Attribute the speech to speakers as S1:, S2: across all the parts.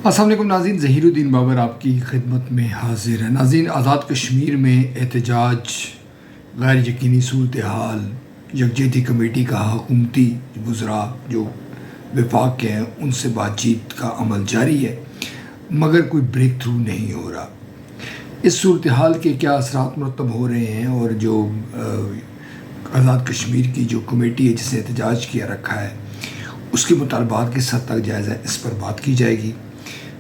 S1: السلام علیکم ناظرین، ظہیر الدین بابر آپ کی خدمت میں حاضر ہے۔ ناظرین، آزاد کشمیر میں احتجاج، غیر یقینی صورتحال، یکجہتی کمیٹی کا حکومتی وزراء جو وفاق کے ہیں ان سے بات چیت کا عمل جاری ہے، مگر کوئی بریک تھرو نہیں ہو رہا۔ اس صورتحال کے کیا اثرات مرتب ہو رہے ہیں، اور جو آزاد کشمیر کی جو کمیٹی ہے جس نے احتجاج کیا رکھا ہے اس کے مطالبات کس حد تک جائز ہے، اس پر بات کی جائے گی۔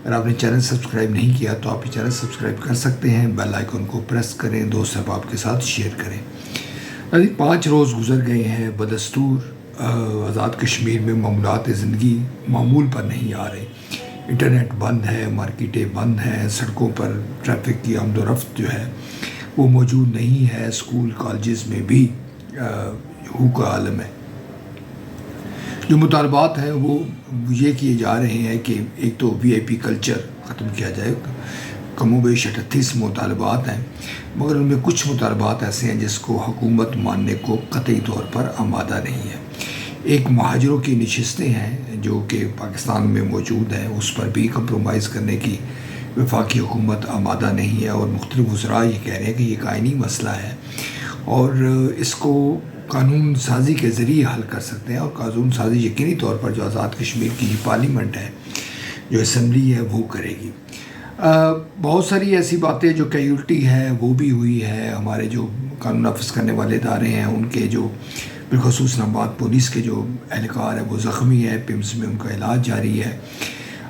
S1: اگر آپ نے چینل سبسکرائب نہیں کیا تو آپ یہ چینل سبسکرائب کر سکتے ہیں، بیل آئیکن کو پریس کریں، دوست احباب کے ساتھ شیئر کریں۔ 5 روز گزر گئے ہیں، بدستور آزاد کشمیر میں معمولات زندگی معمول پر نہیں آ رہے۔ انٹرنیٹ بند ہے، مارکیٹیں بند ہیں، سڑکوں پر ٹریفک کی آمد و رفت جو ہے وہ موجود نہیں ہے، اسکول کالجز میں بھی ہو کا عالم ہے۔ جو مطالبات ہیں وہ یہ کیے جا رہے ہیں کہ ایک تو وی آئی پی کلچر ختم کیا جائے، کم و بیش 38 مطالبات ہیں، مگر ان میں کچھ مطالبات ایسے ہیں جس کو حکومت ماننے کو قطعی طور پر آمادہ نہیں ہے۔ ایک مہاجروں کی نشستیں ہیں جو کہ پاکستان میں موجود ہیں، اس پر بھی کمپرومائز کرنے کی وفاقی حکومت آمادہ نہیں ہے، اور مختلف وزراء یہ کہہ رہے ہیں کہ یہ ایک آئینی مسئلہ ہے اور اس کو قانون سازی کے ذریعے حل کر سکتے ہیں، اور قانون سازی یقینی طور پر جو آزاد کشمیر کی پارلیمنٹ ہے، جو اسمبلی ہے، وہ کرے گی۔ بہت ساری ایسی باتیں جو کیجولٹی ہے وہ بھی ہوئی ہے، ہمارے جو قانون نافذ کرنے والے ادارے ہیں ان کے جو بالخصوص نامبات پولیس کے جو اہلکار ہیں وہ زخمی ہے، پمز میں ان کا علاج جاری ہے۔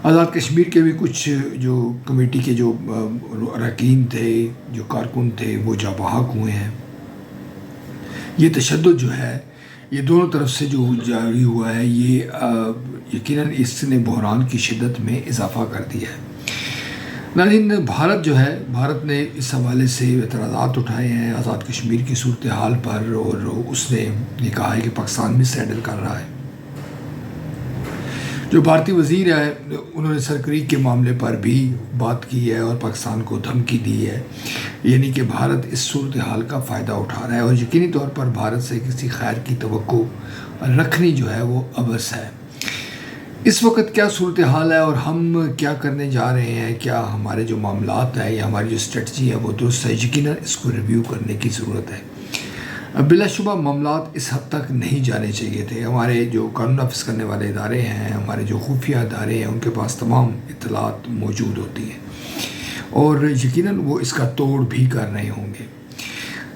S1: آزاد کشمیر کے بھی کچھ جو کمیٹی کے جو اراکین تھے، جو کارکن تھے، وہ جاں بحق ہوئے ہیں۔ یہ تشدد جو ہے یہ دونوں طرف سے جو جاری ہوا ہے، یہ یقیناً اس نے بحران کی شدت میں اضافہ کر دیا ہے۔ ناظرین، بھارت نے اس حوالے سے اعتراضات اٹھائے ہیں آزاد کشمیر کی صورتحال پر، اور اس نے یہ کہا ہے کہ پاکستان مس ہینڈل کر رہا ہے۔ جو بھارتی وزیر ہے انہوں نے سرکریک کے معاملے پر بھی بات کی ہے اور پاکستان کو دھمکی دی ہے، یعنی کہ بھارت اس صورتحال کا فائدہ اٹھا رہا ہے، اور یقینی طور پر بھارت سے کسی خیر کی توقع رکھنی جو ہے وہ عبث ہے۔ اس وقت کیا صورتحال ہے اور ہم کیا کرنے جا رہے ہیں، کیا ہمارے جو معاملات ہیں یا ہماری جو اسٹریٹجی ہے وہ درست ہے؟ یقیناً اس کو ریویو کرنے کی ضرورت ہے۔ بلا شبہ معاملات اس حد تک نہیں جانے چاہیے تھے۔ ہمارے جو قانون نافذ کرنے والے ادارے ہیں، ہمارے جو خفیہ ادارے ہیں، ان کے پاس تمام اطلاعات موجود ہوتی ہیں، اور یقیناً وہ اس کا توڑ بھی کر رہے ہوں گے۔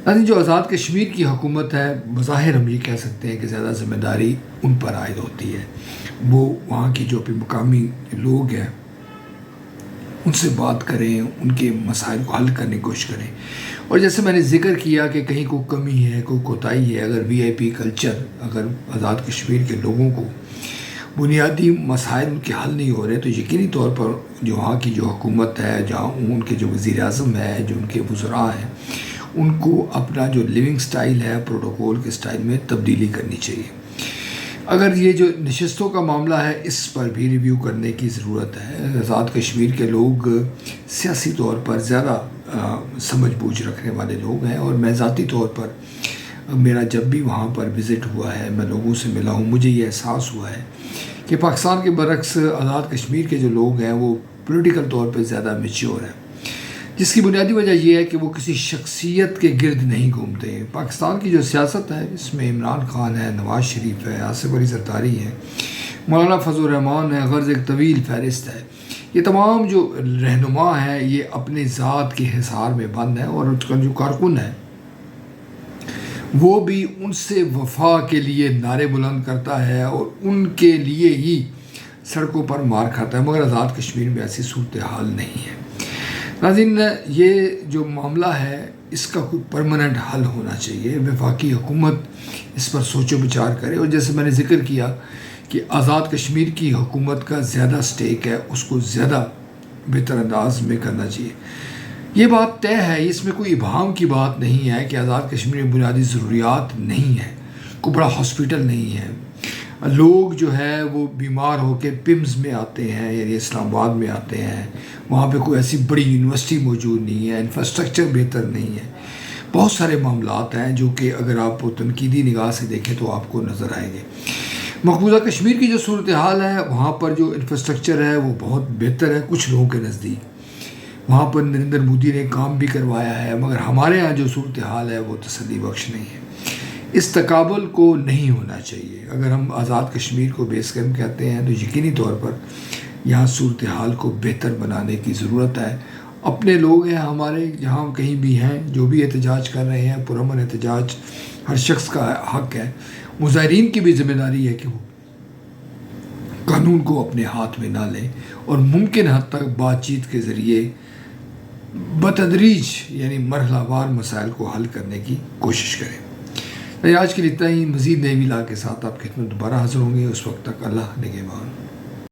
S1: لیکن جو آزاد کشمیر کی حکومت ہے، بظاہر ہم یہ کہہ سکتے ہیں کہ زیادہ ذمہ داری ان پر عائد ہوتی ہے۔ وہ وہاں کی جو مقامی لوگ ہیں ان سے بات کریں، ان کے مسائل کو حل کرنے کی کوشش کریں، اور جیسے میں نے ذکر کیا کہ کہیں کوئی کمی ہے، کوئی کوتاہی ہے، اگر وی آئی پی کلچر، اگر آزاد کشمیر کے لوگوں کو بنیادی مسائل ان کے حل نہیں ہو رہے، تو یقینی طور پر جو وہاں کی جو حکومت ہے، جہاں ان کے جو وزیر اعظم ہے، جو ان کے وزراء ہیں، ان کو اپنا جو لیونگ سٹائل ہے، پروٹوکول کے سٹائل میں تبدیلی کرنی چاہیے۔ اگر یہ جو نشستوں کا معاملہ ہے اس پر بھی ریویو کرنے کی ضرورت ہے۔ آزاد کشمیر کے لوگ سیاسی طور پر زیادہ سمجھ بوجھ رکھنے والے لوگ ہیں، اور میں ذاتی طور پر میرا جب بھی وہاں پر وزٹ ہوا ہے، میں لوگوں سے ملا ہوں، مجھے یہ احساس ہوا ہے کہ پاکستان کے برعکس آزاد کشمیر کے جو لوگ ہیں وہ پولیٹیکل طور پہ زیادہ میچیور ہیں، جس کی بنیادی وجہ یہ ہے کہ وہ کسی شخصیت کے گرد نہیں گھومتے ہیں۔ پاکستان کی جو سیاست ہے اس میں عمران خان ہے، نواز شریف ہے، آصف علی زرداری ہے، مولانا فضل الرحمان ہے، غرض ایک طویل فہرست ہے۔ یہ تمام جو رہنما ہیں یہ اپنے ذات کے حصار میں بند ہیں، اور اس کا جو کارکن ہے وہ بھی ان سے وفا کے لیے نعرے بلند کرتا ہے اور ان کے لیے ہی سڑکوں پر مار کھاتا ہے، مگر آزاد کشمیر میں ایسی صورتحال نہیں ہے۔ ناظرین، یہ جو معاملہ ہے اس کا کوئی پرماننٹ حل ہونا چاہیے، وفاقی حکومت اس پر سوچ و بچار کرے، اور جیسے میں نے ذکر کیا کہ آزاد کشمیر کی حکومت کا زیادہ سٹیک ہے، اس کو زیادہ بہتر انداز میں کرنا چاہیے۔ یہ بات طے ہے، اس میں کوئی ابہام کی بات نہیں ہے کہ آزاد کشمیر میں بنیادی ضروریات نہیں ہیں، کوئی بڑا ہاسپٹل نہیں ہے، لوگ جو ہے وہ بیمار ہو کے پمز میں آتے ہیں، یعنی اسلام آباد میں آتے ہیں، وہاں پہ کوئی ایسی بڑی یونیورسٹی موجود نہیں ہے، انفراسٹرکچر بہتر نہیں ہے، بہت سارے معاملات ہیں جو کہ اگر آپ تنقیدی نگاہ سے دیکھیں تو آپ کو نظر آئیں گے۔ مقبوضہ کشمیر کی جو صورتحال ہے وہاں پر جو انفراسٹرکچر ہے وہ بہت بہتر ہے کچھ لوگوں کے نزدیک، وہاں پر نریندر مودی نے کام بھی کروایا ہے، مگر ہمارے ہاں جو صورتحال ہے وہ تسلی بخش نہیں ہے۔ اس تقابل کو نہیں ہونا چاہیے۔ اگر ہم آزاد کشمیر کو بیس کیمپ کہتے ہیں تو یقینی طور پر یہاں صورتحال کو بہتر بنانے کی ضرورت ہے۔ اپنے لوگ ہیں ہمارے جہاں کہیں بھی ہیں، جو بھی احتجاج کر رہے ہیں، پرامن احتجاج ہر شخص کا حق ہے۔ مظاہرین کی بھی ذمہ داری ہے کہ وہ قانون کو اپنے ہاتھ میں نہ لیں اور ممکن حد تک بات چیت کے ذریعے بتدریج یعنی مرحلہ وار مسائل کو حل کرنے کی کوشش کریں۔ آج کے لیے اتنا ہی، مزید نئی ویلا کے ساتھ آپ کی خدمت دوبارہ حاضر ہوں گے۔ اس وقت تک اللہ نگہبان۔